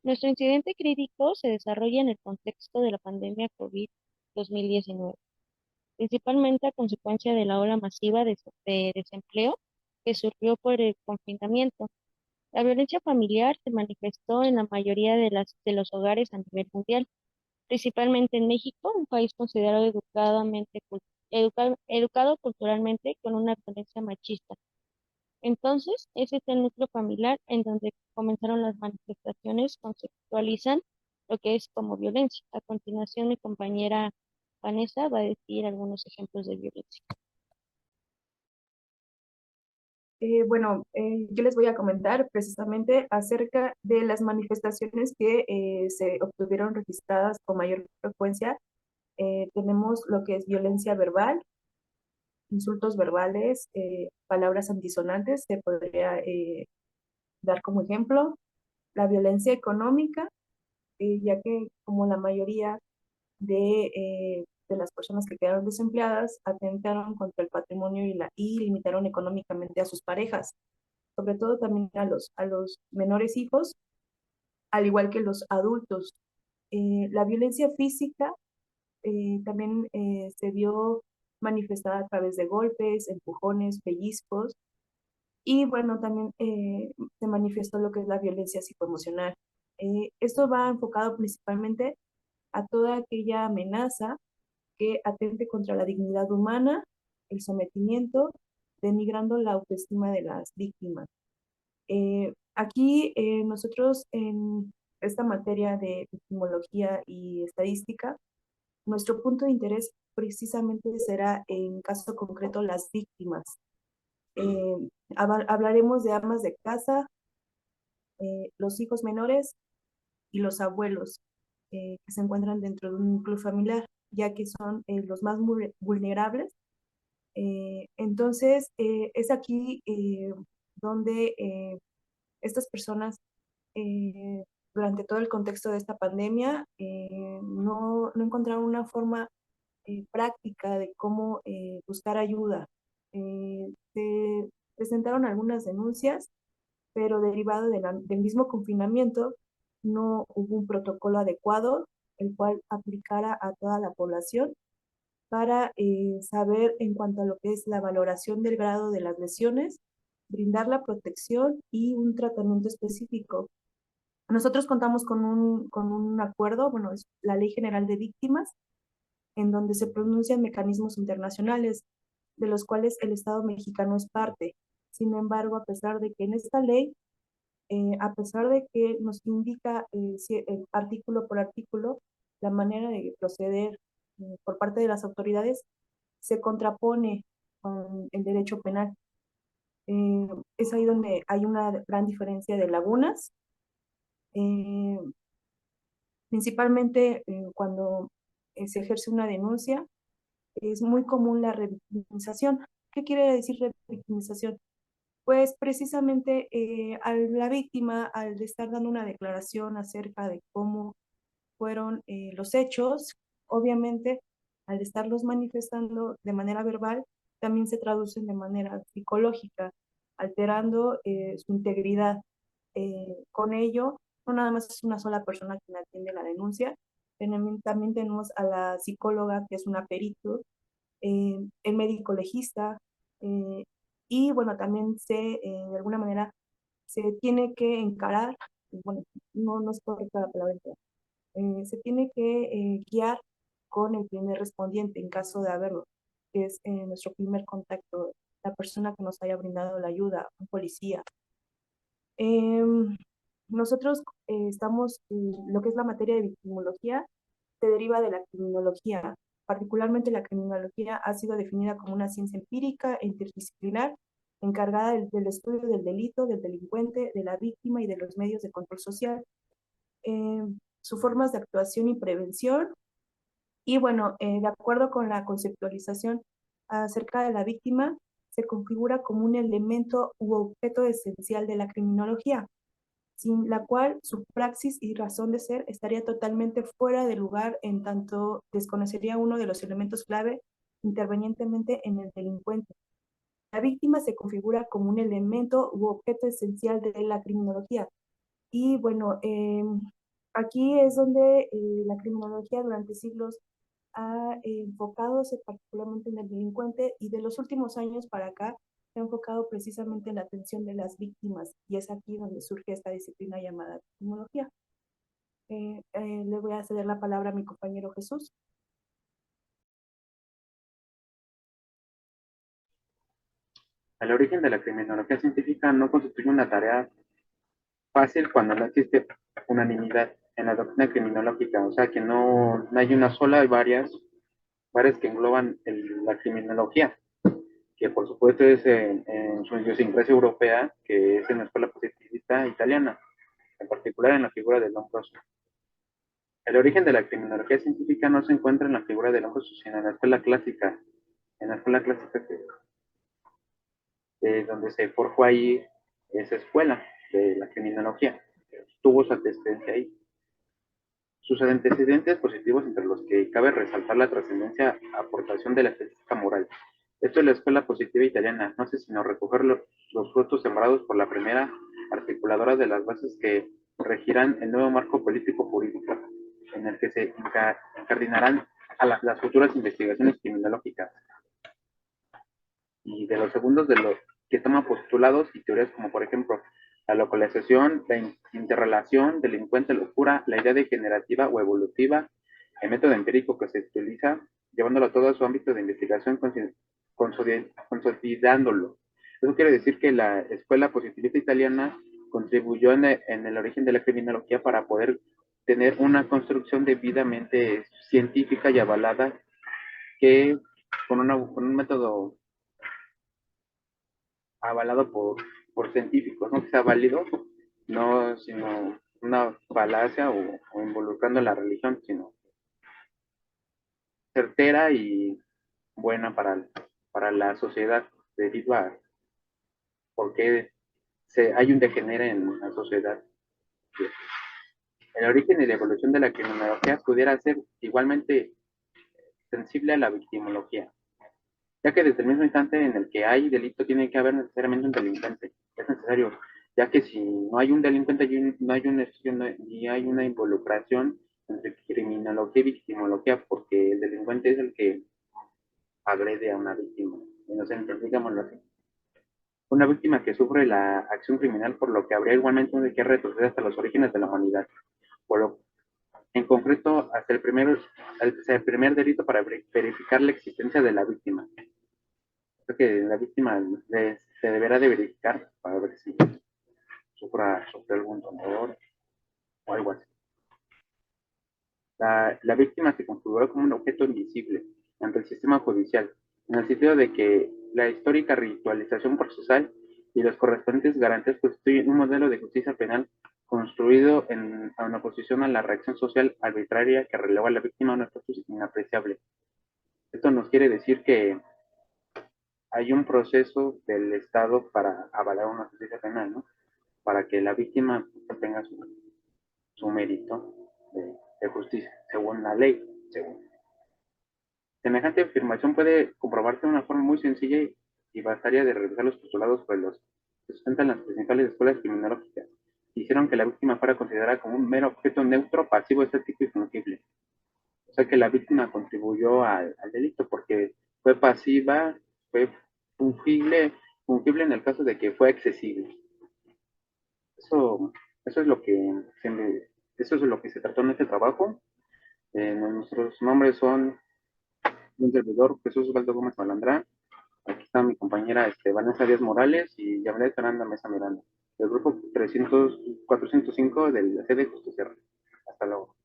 Nuestro incidente crítico se desarrolla en el contexto de la pandemia COVID-2019, principalmente a consecuencia de la ola masiva de desempleo que surgió por el confinamiento. La violencia familiar se manifestó en la mayoría de los hogares a nivel mundial, principalmente en México, un país considerado educado culturalmente con una violencia machista. Entonces, ese es el núcleo familiar en donde comenzaron las manifestaciones, conceptualizan lo que es como violencia. A continuación, mi compañera Vanessa va a decir algunos ejemplos de violencia. Yo les voy a comentar precisamente acerca de las manifestaciones que se obtuvieron registradas con mayor frecuencia. Tenemos lo que es violencia verbal, insultos verbales, palabras antisonantes, se podría dar como ejemplo. La violencia económica, ya que como la mayoría de las personas que quedaron desempleadas atentaron contra el patrimonio y limitaron económicamente a sus parejas, sobre todo también a los menores hijos, al igual que los adultos. La violencia física también se vio manifestada a través de golpes, empujones, pellizcos, y bueno, también se manifestó lo que es la violencia psicoemocional. Esto va enfocado principalmente a toda aquella amenaza que atente contra la dignidad humana, el sometimiento, denigrando la autoestima de las víctimas. Aquí nosotros en esta materia de epistemología y estadística, nuestro punto de interés precisamente será en caso concreto las víctimas. Hablaremos de amas de casa, los hijos menores y los abuelos que se encuentran dentro de un núcleo familiar, ya que son los más vulnerables. Entonces, es aquí donde estas personas durante todo el contexto de esta pandemia no encontraron una forma práctica de cómo buscar ayuda. Se presentaron algunas denuncias, pero derivado del mismo confinamiento no hubo un protocolo adecuado el cual aplicara a toda la población para saber en cuanto a lo que es la valoración del grado de las lesiones, brindar la protección y un tratamiento específico. Nosotros contamos con un acuerdo, bueno, es la Ley General de Víctimas, en donde se pronuncian mecanismos internacionales, de los cuales el Estado mexicano es parte. Sin embargo, a pesar de que en esta ley, a pesar de que nos indica artículo por artículo la manera de proceder por parte de las autoridades, se contrapone con el derecho penal. Eh, es ahí donde hay una gran diferencia de lagunas. Eh, Principalmente cuando se ejerce una denuncia, es muy común la revictimización. ¿Qué quiere decir revictimización? Pues precisamente a la víctima, al estar dando una declaración acerca de cómo fueron los hechos, obviamente al estarlos manifestando de manera verbal, también se traducen de manera psicológica, alterando su integridad. Con ello, no nada más es una sola persona quien atiende la denuncia, también tenemos a la psicóloga, que es una perito, el médico legista, eh, y bueno, también de alguna manera, se tiene que encarar, bueno, no es correcta la palabra, se tiene que guiar con el primer respondiente en caso de haberlo, que es nuestro primer contacto, la persona que nos haya brindado la ayuda, un policía. Eh, Nosotros estamos, lo que es la materia de victimología, se deriva de la criminología. Particularmente la criminología ha sido definida como una ciencia empírica e interdisciplinar encargada del estudio del delito, del delincuente, de la víctima y de los medios de control social, eh, sus formas de actuación y prevención. Y bueno, de acuerdo con la conceptualización acerca de la víctima, se configura como un elemento u objeto esencial de la criminología, sin la cual su praxis y razón de ser estaría totalmente fuera de lugar, en tanto desconocería uno de los elementos clave intervenientemente en el delincuente. La víctima se configura como un elemento u objeto esencial de la criminología. Y bueno, Aquí es donde la criminología durante siglos ha enfocado particularmente en el delincuente y de los últimos años para acá se ha enfocado precisamente en la atención de las víctimas y es aquí donde surge esta disciplina llamada criminología. Le voy a ceder la palabra a mi compañero Jesús. El origen de la criminología científica no constituye una tarea fácil cuando no existe unanimidad en la doctrina criminológica, o sea que no hay una sola, hay varias que engloban la criminología, que por supuesto es en su idiosincrasia europea, que es en la escuela positivista italiana, en particular en la figura del Lombroso. El origen de la criminología científica no se encuentra en la figura del Lombroso, sino en la escuela clásica donde se forjó ahí esa escuela de la criminología, tuvo su antecedencia ahí. Sus antecedentes positivos, entre los que cabe resaltar la trascendencia aportación de la estética moral. Esto es la escuela positiva italiana, no hace sino recoger los frutos sembrados por la primera articuladora de las bases que regirán el nuevo marco político jurídico, en el que se incardinarán a las futuras investigaciones criminológicas. Y de los segundos de los que toman postulados y teorías como por ejemplo la localización, la interrelación, delincuente, locura, la idea degenerativa o evolutiva, el método empírico que se utiliza, llevándolo a todo a su ámbito de investigación, consolidándolo. Eso quiere decir que la escuela positivista italiana contribuyó en el origen de la criminología para poder tener una construcción debidamente científica y avalada que con un método avalado por científicos, no que sea válido, no sino una falacia o involucrando la religión, sino certera y buena para la sociedad, debido a porque hay un degenere en la sociedad. El origen y la evolución de la criminología pudiera ser igualmente sensible a la victimología, ya que desde el mismo instante en el que hay delito tiene que haber necesariamente un delincuente. Es necesario, ya que si no hay un delincuente no hay una ni hay una involucración entre criminología y victimología, porque el delincuente es el que agrede a una víctima, inocente, digámoslo así. Una víctima que sufre la acción criminal, por lo que habría igualmente que retroceder hasta los orígenes de la humanidad, por lo, en concreto hasta el primer delito para verificar la existencia de la víctima. Creo que la víctima se deberá de verificar para ver si sufre algún dolor o algo así. La víctima se configuró como un objeto invisible ante el sistema judicial, en el sentido de que la histórica ritualización procesal y los correspondientes garantías constituyen un modelo de justicia penal construido en oposición a la reacción social arbitraria que releva a la víctima a un estatus inapreciable. Esto nos quiere decir que hay un proceso del Estado para avalar una justicia penal, ¿no? Para que la víctima tenga su mérito de justicia, según la ley. Semejante afirmación puede comprobarse de una forma muy sencilla y bastaría de revisar los postulados por los que sustentan las principales escuelas criminológicas. Hicieron que la víctima fuera considerada como un mero objeto neutro, pasivo, estético y fungible. O sea que la víctima contribuyó al delito porque fue pasiva, fue fungible en el caso de que fue accesible. Eso, eso es lo que eso es lo que se trató en este trabajo. Nuestros nombres son un servidor, Jesús Osvaldo Gómez Malandrán. Aquí está mi compañera Vanessa Díaz Morales y Yamlet Fernanda Mesa Miranda, del grupo 405 de la sede Justicia. Hasta luego.